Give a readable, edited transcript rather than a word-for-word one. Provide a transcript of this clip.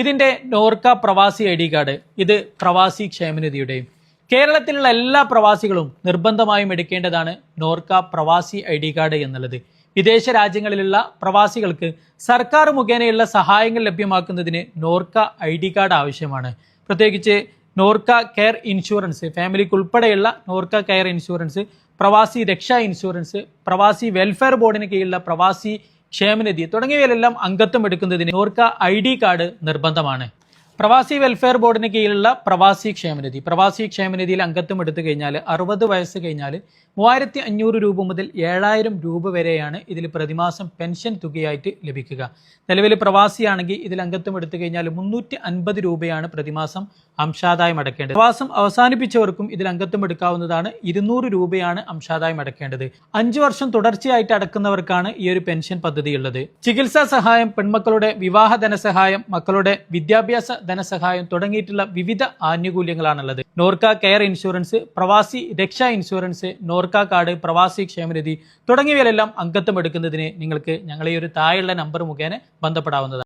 ഇതിന്റെ നോർക്ക പ്രവാസി I D card ഇത് പ്രവാസി ക്ഷേമനിധിയുടെയും കേരളത്തിലുള്ള എല്ലാ പ്രവാസികളും നിർബന്ധമായും എടുക്കേണ്ടതാണ് നോർക്ക പ്രവാസി ഐ ഡി കാർഡ് എന്നുള്ളത്. വിദേശ രാജ്യങ്ങളിലുള്ള പ്രവാസികൾക്ക് സർക്കാർ മുഖേനയുള്ള സഹായങ്ങൾ ലഭ്യമാക്കുന്നതിന് നോർക്ക ഐ ഡി കാർഡ് ആവശ്യമാണ്. പ്രത്യേകിച്ച് നോർക്ക കെയർ ഇൻഷുറൻസ്, ഫാമിലിക്ക് ഉൾപ്പെടെയുള്ള നോർക്ക കെയർ ഇൻഷുറൻസ്, പ്രവാസി രക്ഷാ ഇൻഷുറൻസ്, പ്രവാസി വെൽഫെയർ ബോർഡിന് കീഴിലുള്ള പ്രവാസി ക്ഷേമനിധി തുടങ്ങിയവയിലെല്ലാം അംഗത്വം എടുക്കുന്നതിന് നോർക്ക ഐ ഡി കാർഡ് നിർബന്ധമാണ്. പ്രവാസി വെൽഫെയർ ബോർഡിന് കീഴിലുള്ള പ്രവാസി ക്ഷേമനിധിയിൽ അംഗത്വം എടുത്തു കഴിഞ്ഞാൽ 60 വയസ്സ് കഴിഞ്ഞാൽ 3500 രൂപ മുതൽ 7000 രൂപ വരെയാണ് ഇതിൽ പ്രതിമാസം പെൻഷൻ തുകയായിട്ട് ലഭിക്കുക. നിലവിൽ പ്രവാസിയാണെങ്കിൽ ഇതിൽ അംഗത്വം എടുത്തു കഴിഞ്ഞാൽ 350 രൂപയാണ് പ്രതിമാസം അംശാദായം അടക്കേണ്ടത്. പ്രവാസം അവസാനിപ്പിച്ചവർക്കും ഇതിൽ അംഗത്വം എടുക്കാവുന്നതാണ്. 200 രൂപയാണ് അംശാദായം അടക്കേണ്ടത്. 5 വർഷം തുടർച്ചയായിട്ട് അടക്കുന്നവർക്കാണ് ഈ ഒരു പെൻഷൻ പദ്ധതി ഉള്ളത്. ചികിത്സാ സഹായം, പെൺമക്കളുടെ വിവാഹ ധനസഹായം, മക്കളുടെ വിദ്യാഭ്യാസ ധനസഹായം തുടങ്ങിയിട്ടുള്ള വിവിധ ആനുകൂല്യങ്ങളാണുള്ളത്. നോർക്ക കെയർ ഇൻഷുറൻസ്, പ്രവാസി രക്ഷാ ഇൻഷുറൻസ്, നോർക്ക കാർഡ്, പ്രവാസി ക്ഷേമനിധി തുടങ്ങിയവയിലെല്ലാം അംഗത്വം എടുക്കുന്നതിന് നിങ്ങൾക്ക് ഞങ്ങളെ ഒരു താഴെയുള്ള നമ്പർ മുഖേന ബന്ധപ്പെടാവുന്നതാണ്.